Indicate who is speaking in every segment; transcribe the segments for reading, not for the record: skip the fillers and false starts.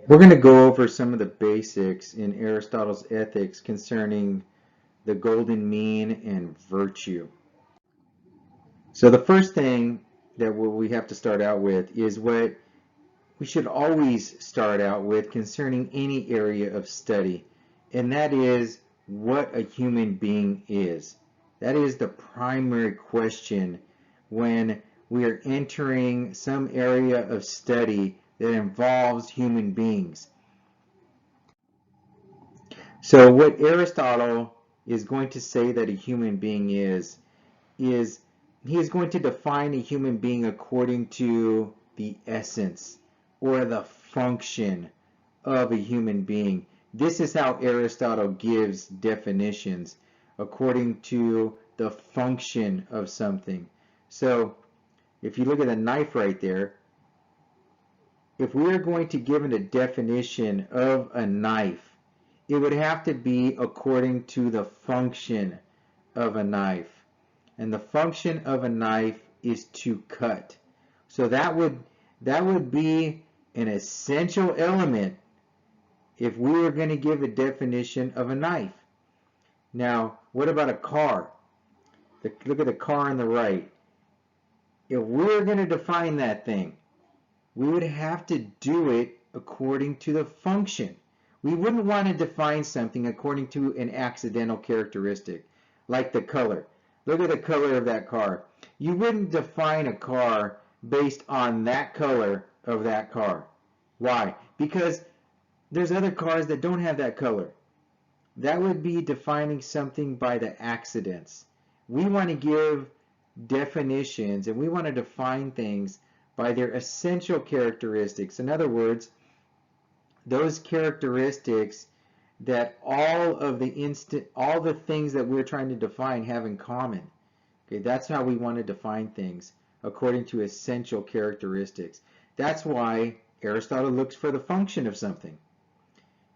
Speaker 1: We're going to go over some of the basics in Aristotle's ethics concerning the golden mean and virtue. So the first thing that we have to start out with is what we should always start out with concerning any area of study, and that is what a human being is. That is the primary question when we are entering some area of study that involves human beings. So what Aristotle is going to say that a human being is he is going to define a human being according to the essence or the function of a human being. This is how Aristotle gives definitions, according to the function of something. So if you look at the knife right there, if we are going to give it a definition of a knife, it would have to be according to the function of a knife. And the function of a knife is to cut. So that would be an essential element if we were going to give a definition of a knife. Now, what about a car? Look at the car on the right. If we're going to define that thing, we would have to do it according to the function. We wouldn't want to define something according to an accidental characteristic, like the color. Look at the color of that car. You wouldn't define a car based on that color of that car. Why? Because there's other cars that don't have that color. That would be defining something by the accidents. We want to give definitions and we want to define things by their essential characteristics. In other words, those characteristics that all the things that we're trying to define have in common. Okay, that's how we want to define things, according to essential characteristics. That's why Aristotle looks for the function of something.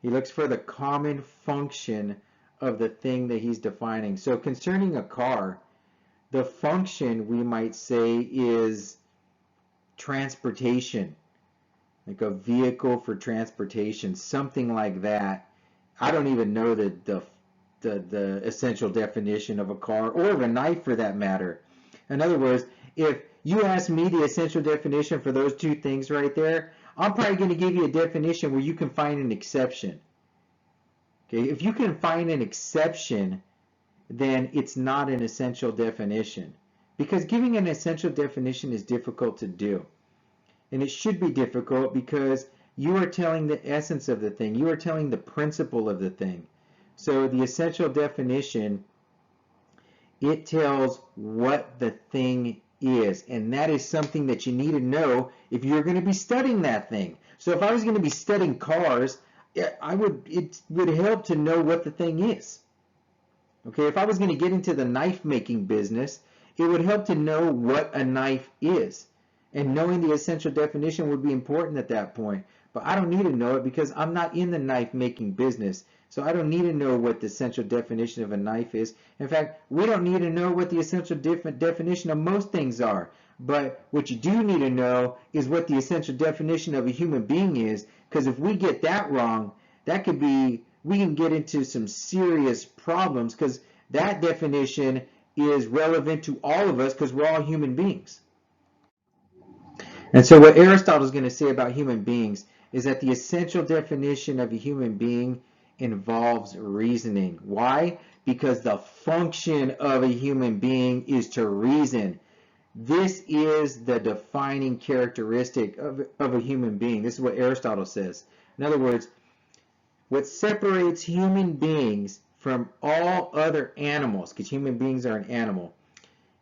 Speaker 1: He looks for the common function of the thing that he's defining. So concerning a car, the function, we might say, is transportation, like a vehicle for transportation, something like that. I don't even know the essential definition of a car or of a knife for that matter. In other words, if you ask me the essential definition for those two things right there, I'm probably going to give you a definition where you can find an exception. Okay, if you can find an exception, then it's not an essential definition. Because giving an essential definition is difficult to do. And it should be difficult because you are telling the essence of the thing. You are telling the principle of the thing. So the essential definition, it tells what the thing is. And that is something that you need to know if you're going to be studying that thing. So if I was going to be studying cars, it would help to know what the thing is. Okay, if I was going to get into the knife making business, it would help to know what a knife is. And knowing the essential definition would be important at that point. But I don't need to know it because I'm not in the knife making business. So I don't need to know what the essential definition of a knife is. In fact, we don't need to know what the essential definition of most things are. But what you do need to know is what the essential definition of a human being is. Because if we get that wrong, that could be, we can get into some serious problems because that definition is relevant to all of us because we're all human beings. And so what Aristotle is going to say about human beings is that the essential definition of a human being involves reasoning. Why? Because the function of a human being is to reason. This is the defining characteristic of a human being. This is what Aristotle says. In other words, what separates human beings from all other animals, because human beings are an animal,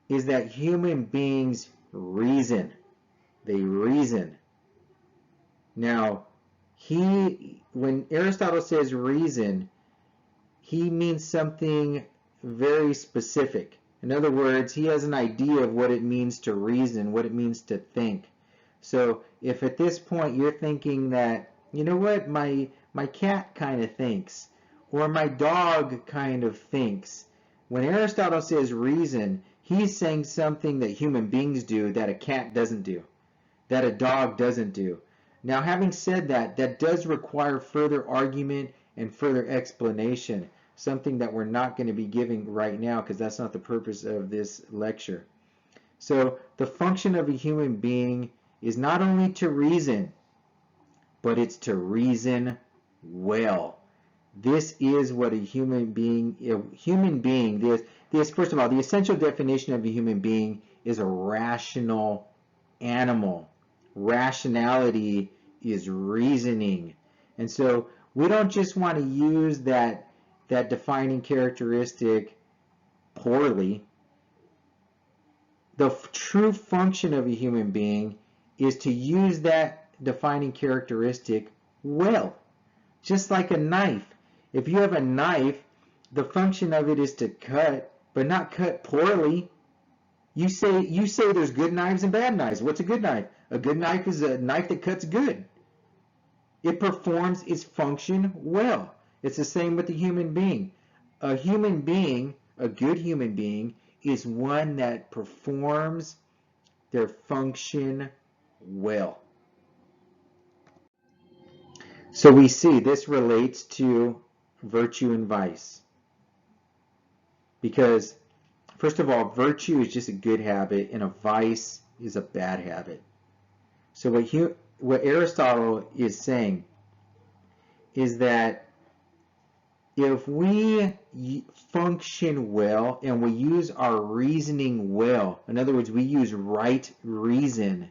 Speaker 1: is that human beings reason. They reason. Now, when Aristotle says reason, he means something very specific. In other words, he has an idea of what it means to reason, what it means to think. So if at this point you're thinking that, you know what, my cat kind of thinks, or my dog kind of thinks, when Aristotle says reason, he's saying something that human beings do that a cat doesn't do, that a dog doesn't do. Now, having said that, that does require further argument and further explanation, something that we're not going to be giving right now because that's not the purpose of this lecture. So the function of a human being is not only to reason, but it's to reason well. This is what a human being, this first of all, the essential definition of a human being is a rational animal. Rationality is reasoning. And so we don't just want to use that defining characteristic poorly. The true function of a human being is to use that defining characteristic well. Just like a knife. If you have a knife, the function of it is to cut, but not cut poorly. You say there's good knives and bad knives. What's a good knife? A good knife is a knife that cuts good. It performs its function well. It's the same with the human being. A human being, a good human being, is one that performs their function well. So we see this relates to virtue and vice. Because, first of all, virtue is just a good habit and a vice is a bad habit. So what Aristotle is saying is that if we function well and we use our reasoning well, in other words, we use right reason,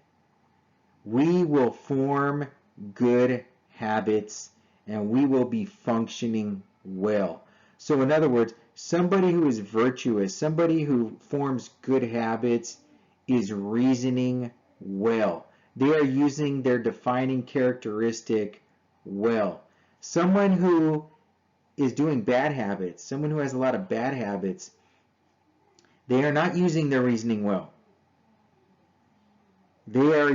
Speaker 1: we will form good habits and we will be functioning well. So in other words, somebody who is virtuous, somebody who forms good habits is reasoning well. They are using their defining characteristic well. Someone who is doing bad habits, someone who has a lot of bad habits, they are not using their reasoning well. They are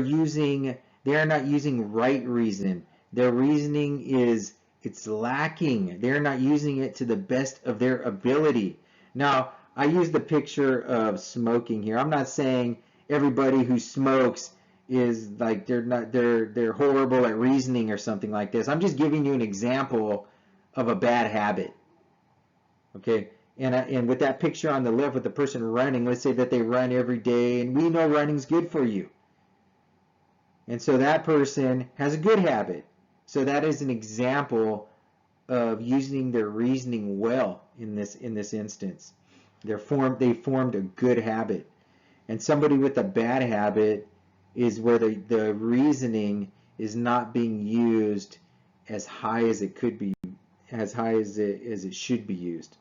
Speaker 1: not using right reason. Their reasoning it's lacking. They're not using it to the best of their ability. Now, I use the picture of smoking here. I'm not saying everybody who smokes is like they're horrible at reasoning or something like this. I'm just giving you an example of a bad habit. Okay? And with that picture on the left with the person running, let's say that they run every day and we know running's good for you. And so that person has a good habit. So that is an example of using their reasoning well in this instance. They formed a good habit. And somebody with a bad habit is where the reasoning is not being used as high as it could be, as high as it should be used.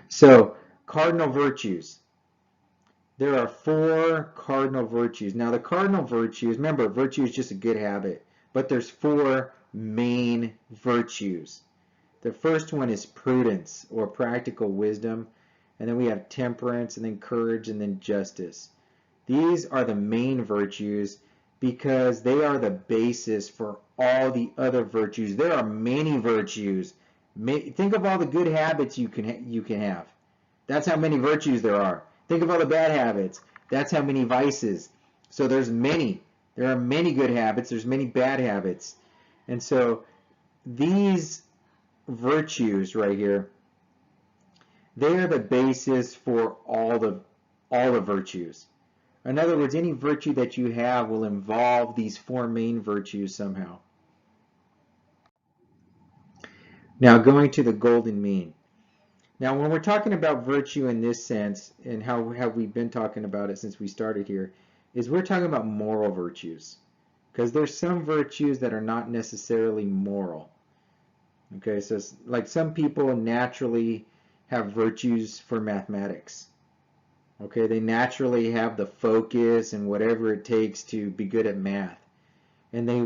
Speaker 1: So, cardinal virtues. There are 4 cardinal virtues. Now, the cardinal virtues, remember, virtue is just a good habit, but there's 4 main virtues. The first one is prudence, or practical wisdom, and then we have temperance, and then courage, and then justice. These are the main virtues because they are the basis for all the other virtues. There are many virtues. Think of all the good habits you can have. That's how many virtues there are. Think of all the bad habits. That's how many vices. So there's many. There are many good habits. There's many bad habits. And so these virtues right here, they are the basis for all the virtues. In other words, any virtue that you have will involve these 4 main virtues somehow. Now going to the golden mean. Now when we're talking about virtue in this sense, and how have we been talking about it since we started here, is we're talking about moral virtues. Because there's some virtues that are not necessarily moral. Okay, so like some people naturally have virtues for mathematics. Okay, they naturally have the focus and whatever it takes to be good at math. And they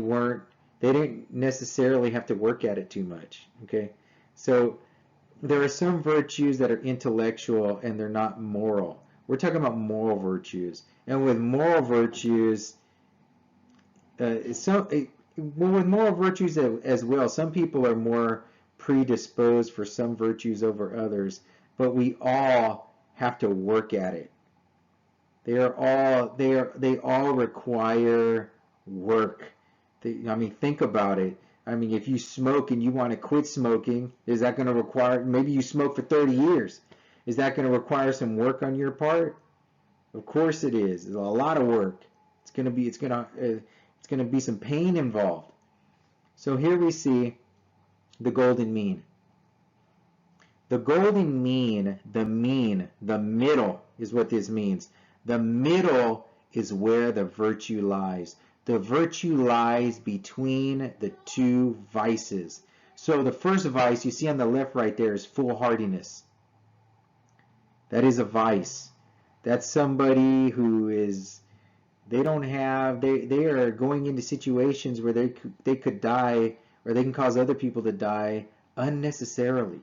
Speaker 1: didn't necessarily have to work at it too much. Okay, so there are some virtues that are intellectual and they're not moral. We're talking about moral virtues. And with moral virtues, with moral virtues as well, some people are more predisposed for some virtues over others, but we all have to work at it. They all require work. I mean, think about it. I mean, if you smoke and you want to quit smoking, is that going to require, maybe you smoke for 30 years. Is that going to require some work on your part? Of course it is. It's a lot of work. It's going to be some pain involved. So here we see the golden mean. The golden mean, the middle is what this means. The middle is where the virtue lies. The virtue lies between the two vices. So the first vice you see on the left right there is foolhardiness. That is a vice. That's somebody who is, they are going into situations where they could die, or they can cause other people to die unnecessarily.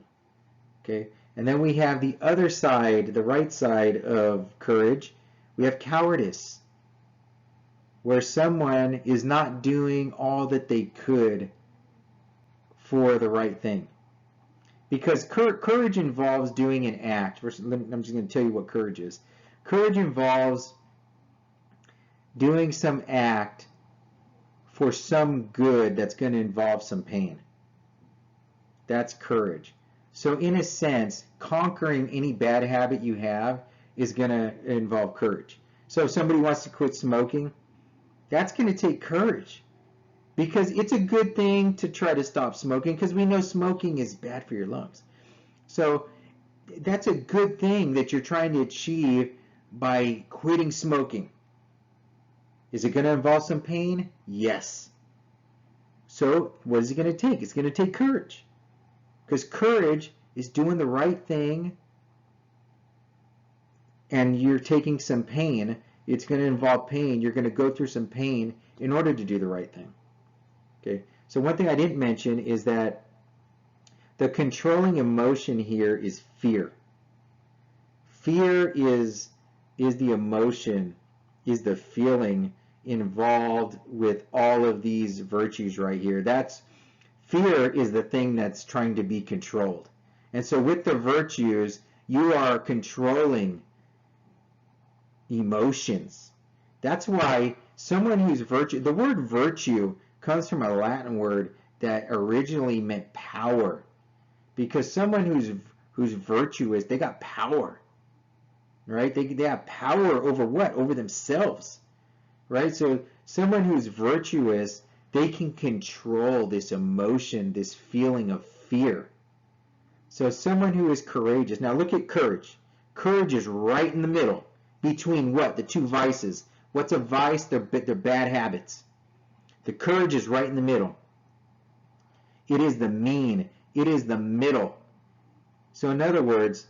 Speaker 1: Okay? And then we have the other side, the right side of courage. We have cowardice, where someone is not doing all that they could for the right thing. Because courage involves doing an act. I'm just going to tell you what courage is. Courage involves doing some act for some good that's going to involve some pain. That's courage. So in a sense, conquering any bad habit you have is going to involve courage. So if somebody wants to quit smoking, that's going to take courage, because it's a good thing to try to stop smoking, because we know smoking is bad for your lungs. So that's a good thing that you're trying to achieve by quitting smoking. Is it going to involve some pain? Yes. So what is it going to take? It's going to take courage, because courage is doing the right thing, and you're taking some pain. It's going to involve pain. You're going to go through some pain in order to do the right thing. Okay. So one thing I didn't mention is that the controlling emotion here is fear. Fear is the emotion, is the feeling involved with all of these virtues right here. Fear is the thing that's trying to be controlled. And so with the virtues, you are controlling emotions. That's why someone who's the word virtue comes from a Latin word that originally meant power. Because someone who's virtuous, they got power. Right? They have power over what? Over themselves. Right? So someone who's virtuous, they can control this emotion, this feeling of fear. So someone who is courageous. Now look at courage. Courage is right in the middle. Between what? The two vices. What's a vice? They're bad habits. The courage is right in the middle. It is the mean. It is the middle. So in other words,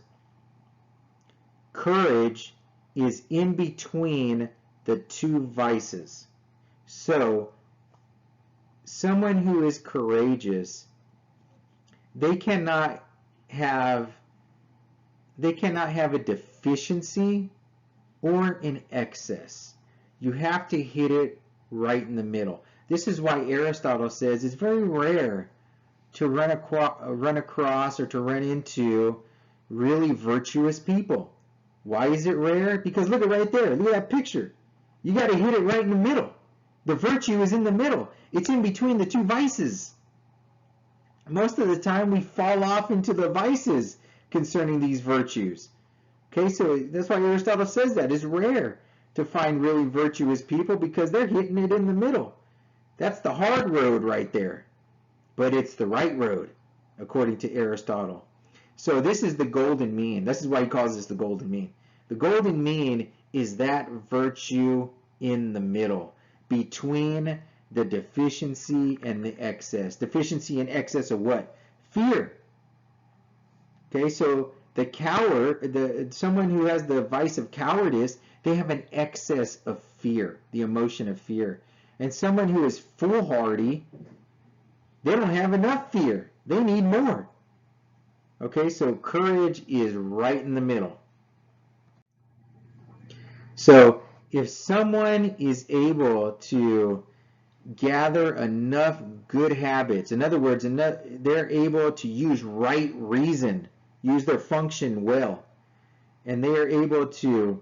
Speaker 1: courage is in between the two vices. So someone who is courageous, they cannot have a deficiency or an excess. You have to hit it right in the middle. This is why Aristotle says it's very rare to run across or to run into really virtuous people. Why is it rare? Because look at right there. Look at that picture. You got to hit it right in the middle. The virtue is in the middle. It's in between the two vices. Most of the time we fall off into the vices concerning these virtues. Okay, so that's why Aristotle says that it's rare to find really virtuous people, because they're hitting it in the middle. That's the hard road right there. But it's the right road, according to Aristotle. So this is the golden mean. This is why he calls this the golden mean. The golden mean is that virtue in the middle, between the deficiency and the excess. Deficiency and excess of what? Fear. Okay, so the coward, someone who has the vice of cowardice, they have an excess of fear, the emotion of fear. And someone who is foolhardy, they don't have enough fear. They need more. Okay, so courage is right in the middle. So if someone is able to gather enough good habits, in other words, they're able to use right reason, use their function well, and they are able to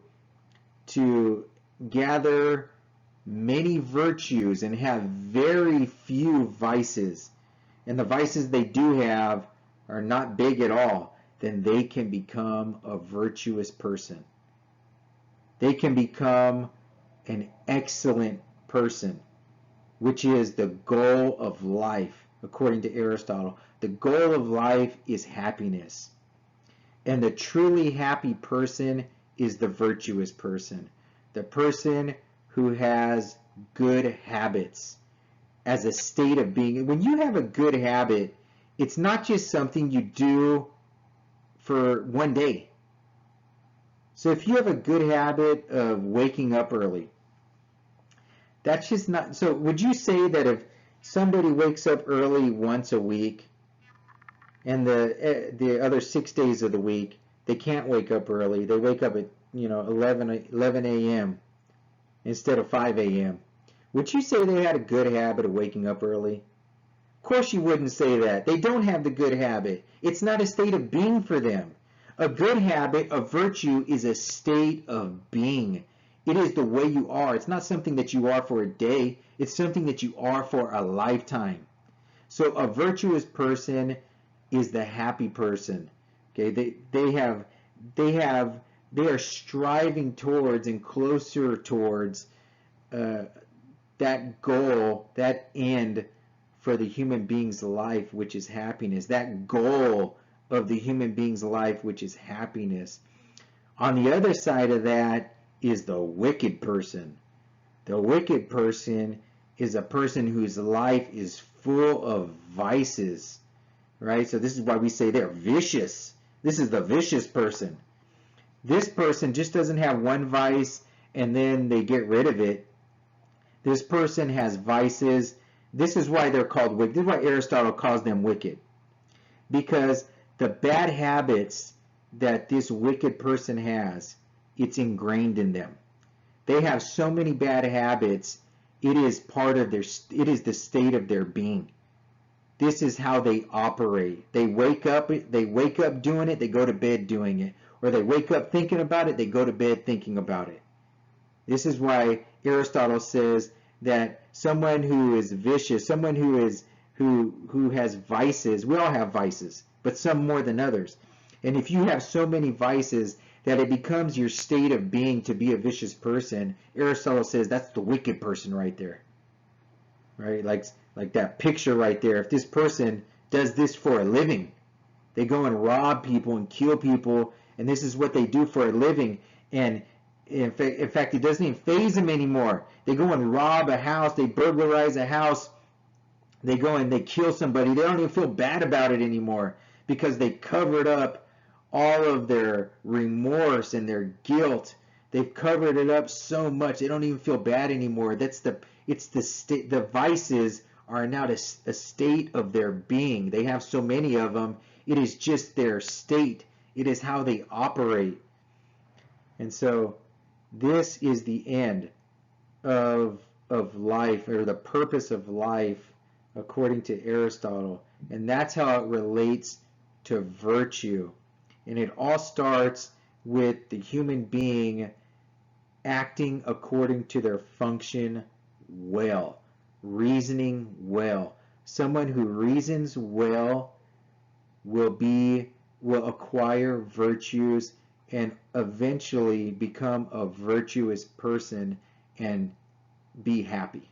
Speaker 1: gather many virtues and have very few vices, and the vices they do have are not big at all, then they can become a virtuous person. They can become an excellent person, which is the goal of life, according to Aristotle. The goal of life is happiness. And the truly happy person is the virtuous person, the person who has good habits as a state of being. When you have a good habit, it's not just something you do for one day. So if you have a good habit of waking up early, that's just not, so would you say that if somebody wakes up early once a week and the other 6 days of the week they can't wake up early, they wake up at 11 a.m. instead of 5 a.m., would you say they had a good habit of waking up early? Of course you wouldn't say that. They don't have the good habit. It's not a state of being for them. A good habit, a virtue, is a state of being. It is the way you are. It's not something that you are for a day. It's something that you are for a lifetime. So a virtuous person is the happy person. Okay, they are striving towards and closer towards that goal, that end for the human being's life, which is happiness. That goal of the human being's life, which is happiness. On the other side of that is the wicked person. The wicked person is a person whose life is full of vices, right? So this is why we say they're vicious. This is the vicious person. This person just doesn't have one vice and then they get rid of it. This person has vices. This is why they're called wicked. This is why Aristotle calls them wicked. Because the bad habits that this wicked person has, it's ingrained in them. They have so many bad habits, it is part of it is the state of their being. This is how they operate. They wake up doing it, they go to bed doing it. Or they wake up thinking about it, they go to bed thinking about it. This is why Aristotle says that someone who is vicious, someone who has vices, we all have vices, but some more than others. And if you have so many vices that it becomes your state of being to be a vicious person, Aristotle says that's the wicked person right there. Right? Like that picture right there. If this person does this for a living, they go and rob people and kill people, and this is what they do for a living, and in fact, it doesn't even faze them anymore. They go and rob a house, they burglarize a house, they go and they kill somebody. They don't even feel bad about it anymore because they covered up all of their remorse and their guilt. They've covered it up so much they don't even feel bad anymore. The vices are now a state of their being. They have so many of them. It is just their state. It is how they operate. And so this is the end of life, or the purpose of life, according to Aristotle. And that's how it relates to virtue. And it all starts with the human being acting according to their function well, reasoning well. Someone who reasons well will acquire virtues and eventually become a virtuous person and be happy.